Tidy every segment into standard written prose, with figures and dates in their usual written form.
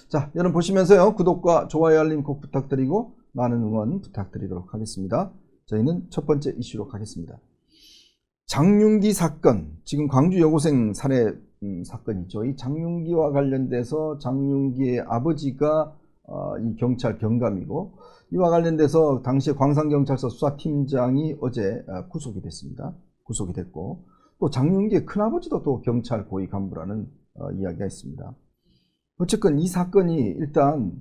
자, 여러분 보시면서요. 구독과 좋아요, 알림 꼭 부탁드리고 많은 응원 부탁드리도록 하겠습니다. 저희는 첫 번째 이슈로 가겠습니다. 장윤기 사건, 지금 광주 여고생 살해 사건이죠. 이 장윤기와 관련돼서 장윤기의 아버지가 이 경찰 경감이고, 이와 관련돼서 당시에 광산경찰서 수사팀장이 어제 구속이 됐습니다. 구속이 됐고, 또 장윤기의 큰아버지도 또 경찰 고위 간부라는 이야기가 있습니다. 어쨌건 이 사건이 일단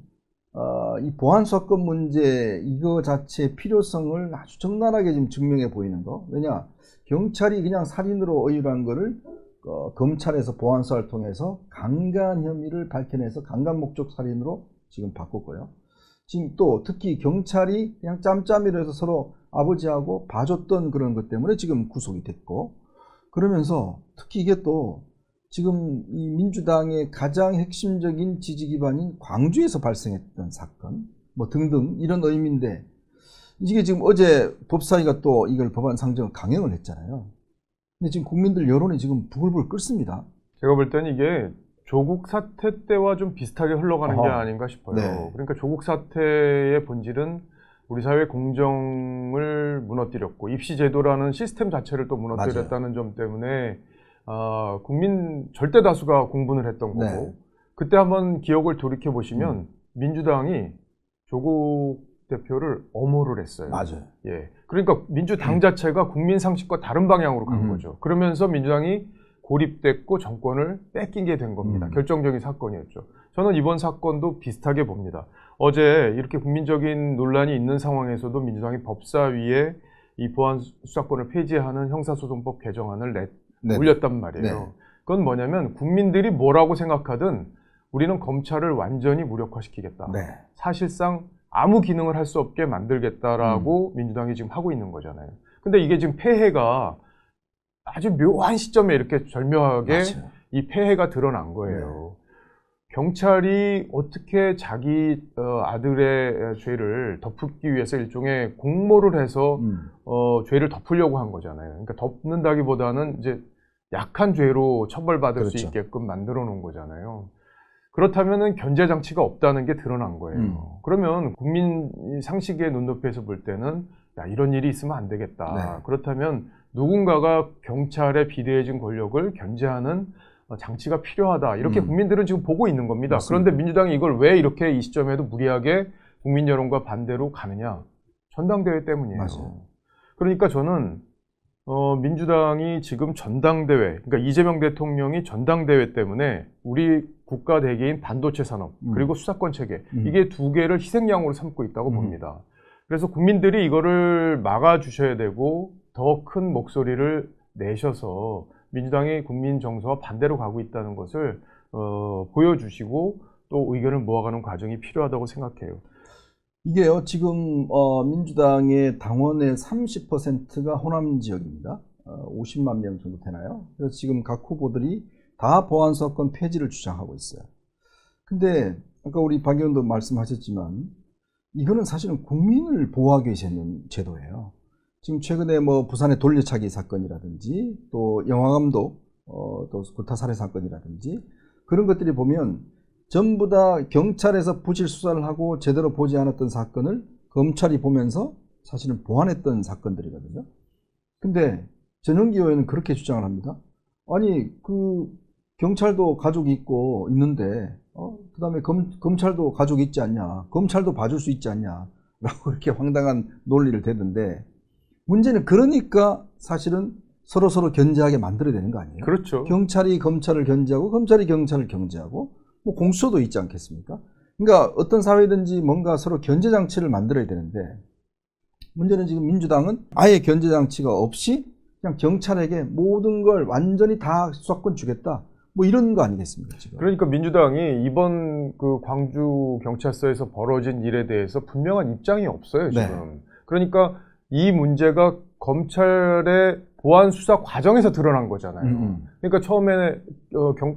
이 보안사건 문제 이거 자체의 필요성을 아주 적나라하게 지금 증명해 보이는 거. 왜냐, 경찰이 그냥 살인으로 의율한 거를 검찰에서 보안수사를 통해서 강간 혐의를 밝혀내서 강간 목적 살인으로 지금 바꿨고요. 지금 또 특히 경찰이 그냥 짬짬이로 해서 서로 아버지하고 봐줬던 그런 것 때문에 지금 구속이 됐고, 그러면서 특히 이게 또 지금 이 민주당의 가장 핵심적인 지지 기반인 광주에서 발생했던 사건 뭐 등등 이런 의미인데, 이게 지금 어제 법사위가 또 이걸 법안 상정 강행을 했잖아요. 근데 지금 국민들 여론이 지금 부글부글 끓습니다. 제가 볼 때는 이게 조국 사태 때와 좀 비슷하게 흘러가는 게 아닌가 싶어요. 네. 그러니까 조국 사태의 본질은 우리 사회 공정을 무너뜨렸고 입시제도라는 시스템 자체를 또 무너뜨렸다는 점 때문에 국민 절대 다수가 공분을 했던 거고, 네. 그때 한번 기억을 돌이켜 보시면 민주당이 조국 대표를 엄호를 했어요. 맞아요. 예. 그러니까 민주당 자체가 국민 상식과 다른 방향으로 간 거죠. 그러면서 민주당이 고립됐고 정권을 뺏긴 게 된 겁니다. 결정적인 사건이었죠. 저는 이번 사건도 비슷하게 봅니다. 어제 이렇게 국민적인 논란이 있는 상황에서도 민주당이 법사위에 이 보안 수사권을 폐지하는 형사소송법 개정안을 올렸단 말이에요. 네. 그건 뭐냐면 국민들이 뭐라고 생각하든 우리는 검찰을 완전히 무력화시키겠다. 네. 사실상 아무 기능을 할 수 없게 만들겠다라고 민주당이 지금 하고 있는 거잖아요. 근데 이게 지금 폐해가 아주 묘한 시점에 이렇게 절묘하게 맞아요. 이 폐해가 드러난 거예요. 경찰이 어떻게 자기 아들의 죄를 덮기 위해서 일종의 공모를 해서 죄를 덮으려고 한 거잖아요. 그러니까 덮는다기보다는 이제 약한 죄로 처벌받을 그렇죠. 수 있게끔 만들어 놓은 거잖아요. 그렇다면은 견제 장치가 없다는 게 드러난 거예요. 그러면 국민 상식의 눈높이에서 볼 때는 야, 이런 일이 있으면 안 되겠다. 네. 그렇다면 누군가가 경찰의 비대해진 권력을 견제하는 장치가 필요하다. 이렇게 국민들은 지금 보고 있는 겁니다. 맞습니다. 그런데 민주당이 이걸 왜 이렇게 이 시점에도 무리하게 국민 여론과 반대로 가느냐? 전당대회 때문이에요. 맞아요. 그러니까 저는 민주당이 지금 전당대회, 그러니까 이재명 대통령이 전당대회 때문에 우리 국가 대개인 반도체 산업 그리고 수사권 체계 이게 두 개를 희생양으로 삼고 있다고 봅니다. 그래서 국민들이 이거를 막아주셔야 되고 더 큰 목소리를 내셔서 민주당이 국민 정서와 반대로 가고 있다는 것을 보여주시고 또 의견을 모아가는 과정이 필요하다고 생각해요. 이게요, 지금 민주당의 당원의 30%가 호남 지역입니다. 50만 명 정도 되나요? 그래서 지금 각 후보들이 다 보안사건 폐지를 주장하고 있어요. 근데 아까 우리 박 의원도 말씀하셨지만 이거는 사실은 국민을 보호하기 위해서 있는 제도예요. 지금 최근에 뭐 부산의 돌려차기 사건이라든지 또 영화감독 또 구타 살해 사건이라든지 그런 것들이 보면 전부 다 경찰에서 부실 수사를 하고 제대로 보지 않았던 사건을 검찰이 보면서 사실은 보완했던 사건들이거든요. 근데 전용기 의원은 그렇게 주장을 합니다. 아니 그 경찰도 가족이 있고 있는데 그 다음에 검찰도 가족이 있지 않냐, 검찰도 봐줄 수 있지 않냐 라고 이렇게 황당한 논리를 대던데, 문제는 그러니까 사실은 서로 견제하게 만들어야 되는 거 아니에요? 그렇죠. 경찰이 검찰을 견제하고 검찰이 경찰을 경제하고 뭐 공수처도 있지 않겠습니까? 그러니까 어떤 사회든지 뭔가 서로 견제 장치를 만들어야 되는데, 문제는 지금 민주당은 아예 견제 장치가 없이 그냥 경찰에게 모든 걸 완전히 다 수사권 주겠다, 뭐 이런 거 아니겠습니까 지금? 그러니까 민주당이 이번 그 광주 경찰서에서 벌어진 일에 대해서 분명한 입장이 없어요 지금. 네. 그러니까 이 문제가 검찰의 보안 수사 과정에서 드러난 거잖아요. 그러니까 처음에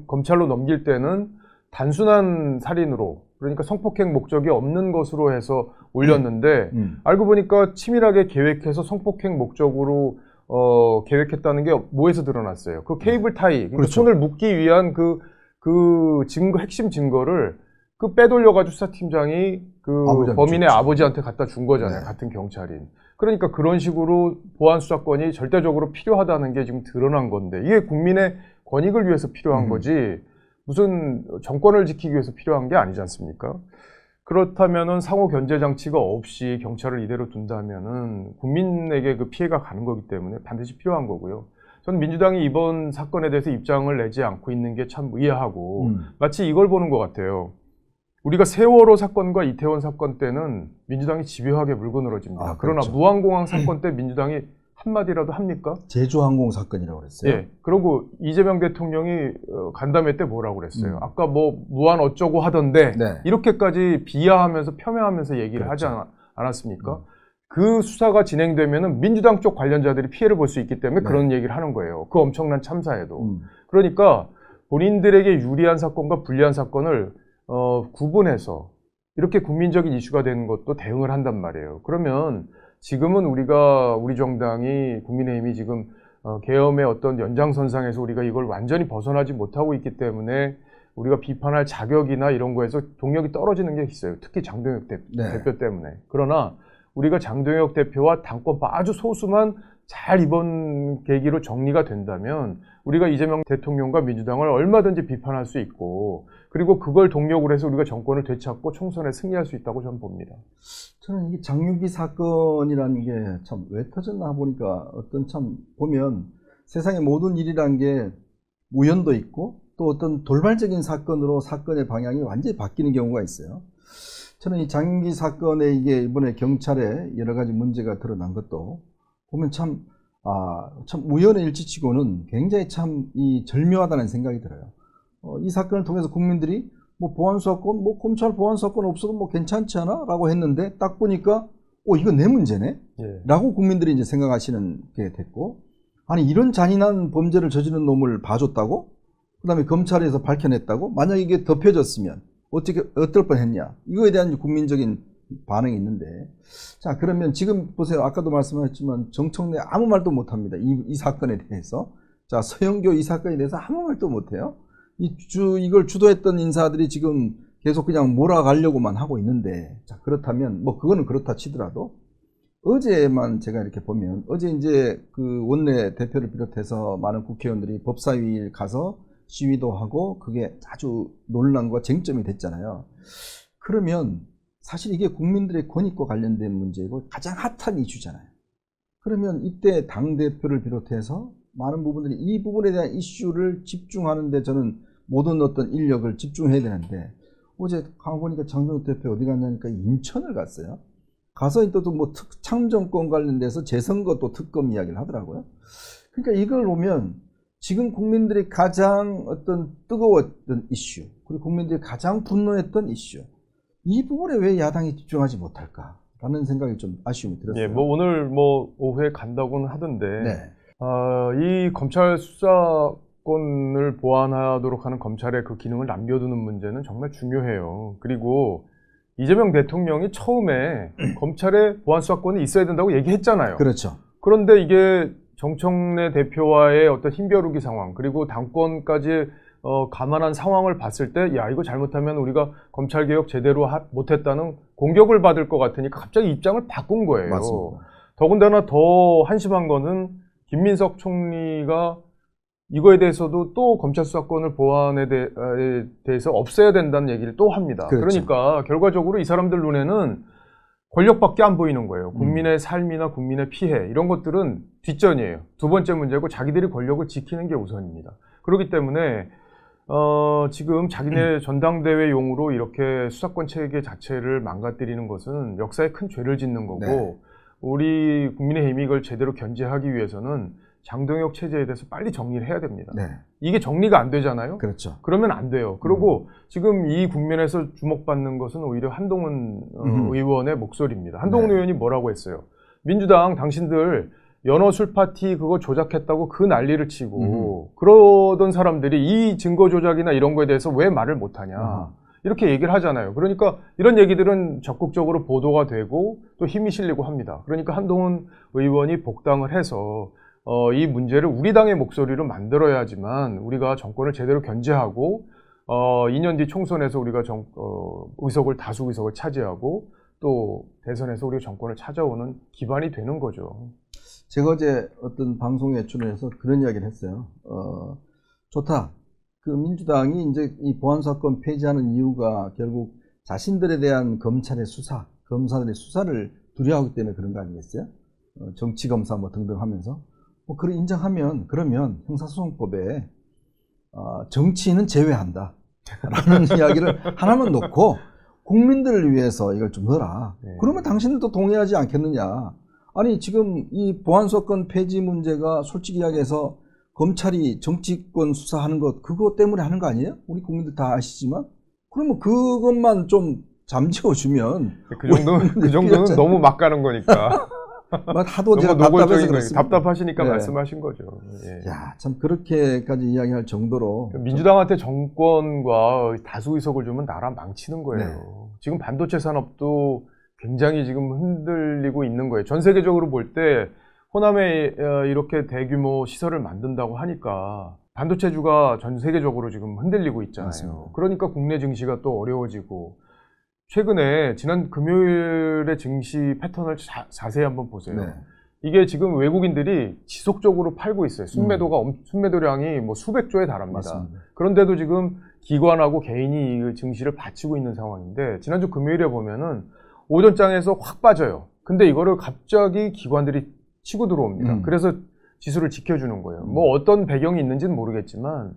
검찰로 넘길 때는 단순한 살인으로, 그러니까 성폭행 목적이 없는 것으로 해서 올렸는데 알고 보니까 치밀하게 계획해서 성폭행 목적으로 계획했다는 게 뭐에서 드러났어요? 그 케이블 타이, 그러니까 그렇죠. 손을 묶기 위한 그 증거, 핵심 증거를 그 빼돌려가지고 수사팀장이 그 아버지한테 범인의 줬지. 아버지한테 갖다 준 거잖아요. 네. 같은 경찰인. 그러니까 그런 식으로 보안 수사권이 절대적으로 필요하다는 게 지금 드러난 건데 이게 국민의 권익을 위해서 필요한 거지 무슨 정권을 지키기 위해서 필요한 게 아니지 않습니까? 그렇다면은 상호 견제 장치가 없이 경찰을 이대로 둔다면은 국민에게 그 피해가 가는 거기 때문에 반드시 필요한 거고요. 저는 민주당이 이번 사건에 대해서 입장을 내지 않고 있는 게 참 의아하고 마치 이걸 보는 것 같아요. 우리가 세월호 사건과 이태원 사건 때는 민주당이 집요하게 물고 늘어집니다. 아, 그러나 그렇죠. 무한공항 사건 때 민주당이 한마디라도 합니까? 제주항공 사건이라고 그랬어요. 예. 그리고 이재명 대통령이 간담회 때 뭐라고 그랬어요? 아까 뭐 무한 어쩌고 하던데 네. 이렇게까지 비하하면서 폄훼하면서 얘기를 하지 그렇죠. 않았습니까? 그 수사가 진행되면은 민주당 쪽 관련자들이 피해를 볼 수 있기 때문에 네. 그런 얘기를 하는 거예요. 그 엄청난 참사에도. 그러니까 본인들에게 유리한 사건과 불리한 사건을 구분해서 이렇게 국민적인 이슈가 되는 것도 대응을 한단 말이에요. 그러면 지금은 우리 정당이 국민의힘이 지금 계엄의 어떤 연장선상에서 우리가 이걸 완전히 벗어나지 못하고 있기 때문에 우리가 비판할 자격이나 이런 거에서 동력이 떨어지는 게 있어요. 특히 장동혁 대표 때문에. 그러나 우리가 장동혁 대표와 당권 아주 소수만 잘 이번 계기로 정리가 된다면 우리가 이재명 대통령과 민주당을 얼마든지 비판할 수 있고 그리고 그걸 동력으로 해서 우리가 정권을 되찾고 총선에 승리할 수 있다고 저는 봅니다. 저는 이게 장유기 사건이라는 게 참 왜 터졌나 보니까 어떤 참 보면 세상의 모든 일이란 게 우연도 있고 또 어떤 돌발적인 사건으로 사건의 방향이 완전히 바뀌는 경우가 있어요. 저는 이 장유기 사건에 이게 이번에 경찰에 여러 가지 문제가 드러난 것도 보면 참 우연의 일치치고는 굉장히 참 이 절묘하다는 생각이 들어요. 이 사건을 통해서 국민들이 뭐 보안수사권, 뭐 검찰 보안수사권 없어도 뭐 괜찮지 않아? 라고 했는데 딱 보니까 이거 내 문제네? 예. 라고 국민들이 이제 생각하시는 게 됐고, 아니 이런 잔인한 범죄를 저지른 놈을 봐줬다고? 그 다음에 검찰에서 밝혀냈다고? 만약 이게 덮여졌으면 어떨 뻔했냐? 이거에 대한 국민적인 반응이 있는데, 자 그러면 지금 보세요. 아까도 말씀하셨지만 정청래 아무 말도 못합니다. 이 사건에 대해서. 자 서영교 이 사건에 대해서 아무 말도 못해요. 이걸 주도했던 인사들이 지금 계속 그냥 몰아가려고만 하고 있는데, 자 그렇다면 뭐 그거는 그렇다 치더라도 어제만 제가 이렇게 보면 어제 이제 그 원내 대표를 비롯해서 많은 국회의원들이 법사위에 가서 시위도 하고 그게 아주 논란과 쟁점이 됐잖아요. 그러면 사실 이게 국민들의 권익과 관련된 문제이고 가장 핫한 이슈잖아요. 그러면 이때 당대표를 비롯해서 많은 부분들이 이 부분에 대한 이슈를 집중하는데 저는 모든 어떤 인력을 집중해야 되는데, 어제 가보니까 장동혁 대표 어디 갔냐니까 인천을 갔어요. 가서 또 뭐 참정권 관련돼서 재선거 또 특검 이야기를 하더라고요. 그러니까 이걸 보면 지금 국민들이 가장 어떤 뜨거웠던 이슈, 그리고 국민들이 가장 분노했던 이슈, 이 부분에 왜 야당이 집중하지 못할까라는 생각이 좀 아쉬움이 들었어요. 예, 뭐 오늘 뭐 오후에 간다고는 하던데 네. 이 검찰 수사권을 보완하도록 하는 검찰의 그 기능을 남겨두는 문제는 정말 중요해요. 그리고 이재명 대통령이 처음에 검찰의 보안 수사권이 있어야 된다고 얘기했잖아요. 그렇죠. 그런데 이게 정청래 대표와의 어떤 힘겨루기 상황, 그리고 당권까지 감안한 상황을 봤을 때, 야, 이거 잘못하면 우리가 검찰개혁 제대로 못했다는 공격을 받을 것 같으니까 갑자기 입장을 바꾼 거예요. 맞습니다. 더군다나 더 한심한 거는 김민석 총리가 이거에 대해서도 또 검찰 수사권을 보완에 대해서 없애야 된다는 얘기를 또 합니다. 그렇죠. 그러니까 결과적으로 이 사람들 눈에는 권력밖에 안 보이는 거예요. 국민의 삶이나 국민의 피해 이런 것들은 뒷전이에요. 두 번째 문제고 자기들이 권력을 지키는 게 우선입니다. 그렇기 때문에 지금 자기네 전당대회용으로 이렇게 수사권 체계 자체를 망가뜨리는 것은 역사에 큰 죄를 짓는 거고, 네. 우리 국민의힘이 이걸 제대로 견제하기 위해서는 장동혁 체제에 대해서 빨리 정리를 해야 됩니다. 네. 이게 정리가 안 되잖아요. 그렇죠. 그러면 안 돼요. 그리고 지금 이 국면에서 주목받는 것은 오히려 한동훈 의원의 목소리입니다. 한동훈 네. 의원이 뭐라고 했어요? 민주당 당신들 연어 술 파티 그거 조작했다고 그 난리를 치고 그러던 사람들이 이 증거 조작이나 이런 거에 대해서 왜 말을 못하냐 이렇게 얘기를 하잖아요. 그러니까 이런 얘기들은 적극적으로 보도가 되고 또 힘이 실리고 합니다. 그러니까 한동훈 의원이 복당을 해서 이 문제를 우리 당의 목소리로 만들어야지만 우리가 정권을 제대로 견제하고 2년 뒤 총선에서 우리가 다수 의석을 차지하고 또 대선에서 우리가 정권을 찾아오는 기반이 되는 거죠. 제가 어제 어떤 방송에 출연해서 그런 이야기를 했어요. 좋다. 그 민주당이 이제 이 보안사건 폐지하는 이유가 결국 자신들에 대한 검찰의 수사, 검사들의 수사를 두려워하기 때문에 그런 거 아니겠어요? 정치검사 뭐 등등 하면서. 그걸 인정하면, 그러면 형사소송법에 정치인은 제외한다. 라는 이야기를 하나만 놓고 국민들을 위해서 이걸 좀 넣어라. 네. 그러면 당신들도 동의하지 않겠느냐. 아니, 지금 이 보안사건 폐지 문제가 솔직히 이야기해서 검찰이 정치권 수사하는 것, 그거 때문에 하는 거 아니에요? 우리 국민들 다 아시지만. 그러면 그것만 좀 잠재워주면. 그 정도는 너무 막 가는 거니까. 하도 제가 답답해서 그렇습니다. 답답하시니까 네. 말씀하신 거죠. 예. 야, 참 그렇게까지 이야기할 정도로. 민주당한테 정권과 다수 의석을 주면 나라 망치는 거예요. 네. 지금 반도체 산업도 굉장히 지금 흔들리고 있는 거예요. 전 세계적으로 볼 때 호남에 이렇게 대규모 시설을 만든다고 하니까 반도체주가 전 세계적으로 지금 흔들리고 있잖아요. 맞습니다. 그러니까 국내 증시가 또 어려워지고 최근에 지난 금요일의 증시 패턴을 자세히 한번 보세요. 네. 이게 지금 외국인들이 지속적으로 팔고 있어요. 순매도량이 뭐 수백 조에 달합니다. 맞습니다. 그런데도 지금 기관하고 개인이 이 증시를 받치고 있는 상황인데 지난주 금요일에 보면은 오전장에서 확 빠져요. 근데 이거를 갑자기 기관들이 치고 들어옵니다. 그래서 지수를 지켜주는 거예요. 뭐 어떤 배경이 있는지는 모르겠지만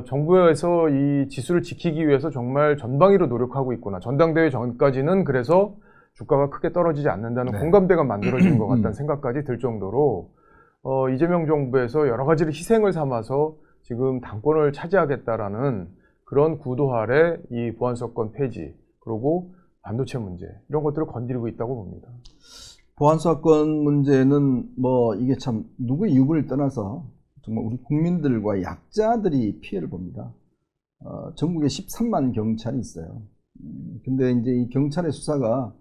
정부에서 이 지수를 지키기 위해서 정말 전방위로 노력하고 있구나. 전당대회 전까지는 그래서 주가가 크게 떨어지지 않는다는 네. 공감대가 만들어진 것 같다는 생각까지 들 정도로 이재명 정부에서 여러 가지를 희생을 삼아서 지금 당권을 차지하겠다라는 그런 구도 아래 이 보안사건 폐지 그리고 반도체 문제 이런 것들을 건드리고 있다고 봅니다. 보안사건 문제는 뭐 이게 참 누구의 유불을 떠나서 정말 우리 국민들과 약자들이 피해를 봅니다. 전국에 13만 경찰이 있어요. 근데 이제 이 경찰의 수사가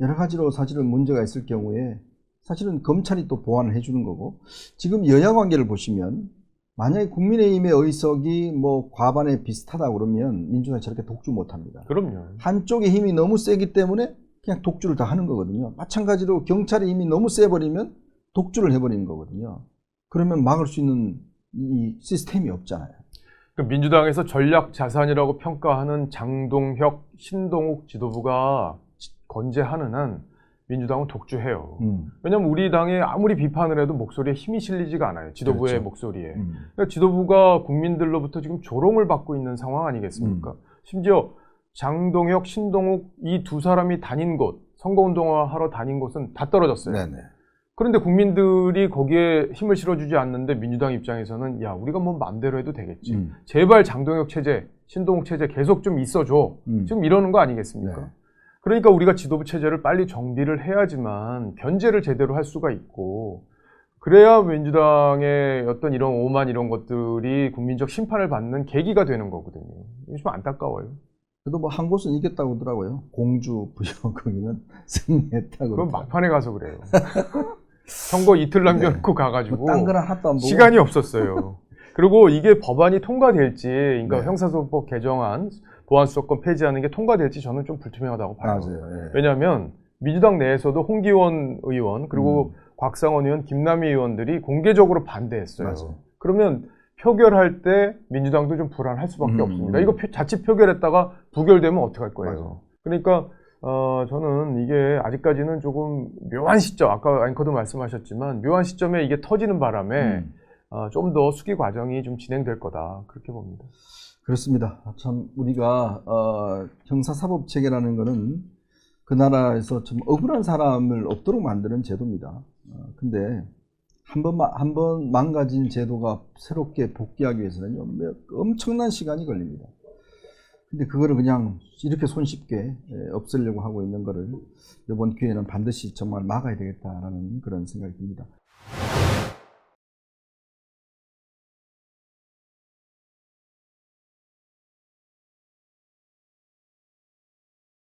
여러 가지로 사실은 문제가 있을 경우에 사실은 검찰이 또 보완을 해주는 거고 지금 여야 관계를 보시면 만약에 국민의힘의 의석이 뭐 과반에 비슷하다 그러면 민주당이 저렇게 독주 못합니다. 그럼요. 한쪽의 힘이 너무 세기 때문에 그냥 독주를 다 하는 거거든요. 마찬가지로 경찰의 힘이 너무 세버리면 독주를 해버리는 거거든요. 그러면 막을 수 있는 이 시스템이 없잖아요. 민주당에서 전략 자산이라고 평가하는 장동혁, 신동욱 지도부가 건재하는 한 민주당은 독주해요. 왜냐하면 우리 당에 아무리 비판을 해도 목소리에 힘이 실리지가 않아요. 지도부의 그렇죠. 목소리에. 그러니까 지도부가 국민들로부터 지금 조롱을 받고 있는 상황 아니겠습니까? 심지어 장동혁, 신동욱 이 두 사람이 다닌 곳, 선거운동을 하러 다닌 곳은 다 떨어졌어요. 네네. 그런데 국민들이 거기에 힘을 실어주지 않는데 민주당 입장에서는 야 우리가 뭐 마음대로 해도 되겠지. 제발 장동혁 체제, 신동욱 체제 계속 좀 있어줘. 지금 이러는 거 아니겠습니까? 네. 그러니까 우리가 지도부 체제를 빨리 정비를 해야지만 견제를 제대로 할 수가 있고 그래야 민주당의 어떤 이런 오만 이런 것들이 국민적 심판을 받는 계기가 되는 거거든요. 이게 좀 안타까워요. 그래도 뭐 한 곳은 이겼다고 하더라고요. 공주, 부여 거기는 승리했다고. 그건 막판에 가서 그래요. 선거 이틀 남겨놓고 가가지고 뭐 딴 거는 하나도 안 보고. 시간이 없었어요. 그리고 이게 법안이 통과될지, 그러니까 네. 형사소송법 개정안, 보안수사권 폐지하는 게 통과될지 저는 좀 불투명하다고 봐요. 맞아요. 예. 왜냐하면 민주당 내에서도 홍기원 의원 그리고 곽상원 의원, 김남희 의원들이 공개적으로 반대했어요. 맞아요. 그러면 표결할 때 민주당도 좀 불안할 수밖에 없습니다. 이거 자칫 표결했다가 부결되면 어떡할 거예요. 맞아요. 그러니까 저는 이게 아직까지는 조금 묘한 시점, 아까 앵커도 말씀하셨지만 묘한 시점에 이게 터지는 바람에 좀 더 수기 과정이 좀 진행될 거다 그렇게 봅니다. 그렇습니다. 참 우리가 형사사법 체계라는 거는 그 나라에서 좀 억울한 사람을 없도록 만드는 제도입니다. 근데 한 번 망가진 제도가 새롭게 복귀하기 위해서는 엄청난 시간이 걸립니다. 근데 그거를 그냥 이렇게 손쉽게 없애려고 하고 있는 거를 이번 기회에는 반드시 정말 막아야 되겠다라는 그런 생각이 듭니다.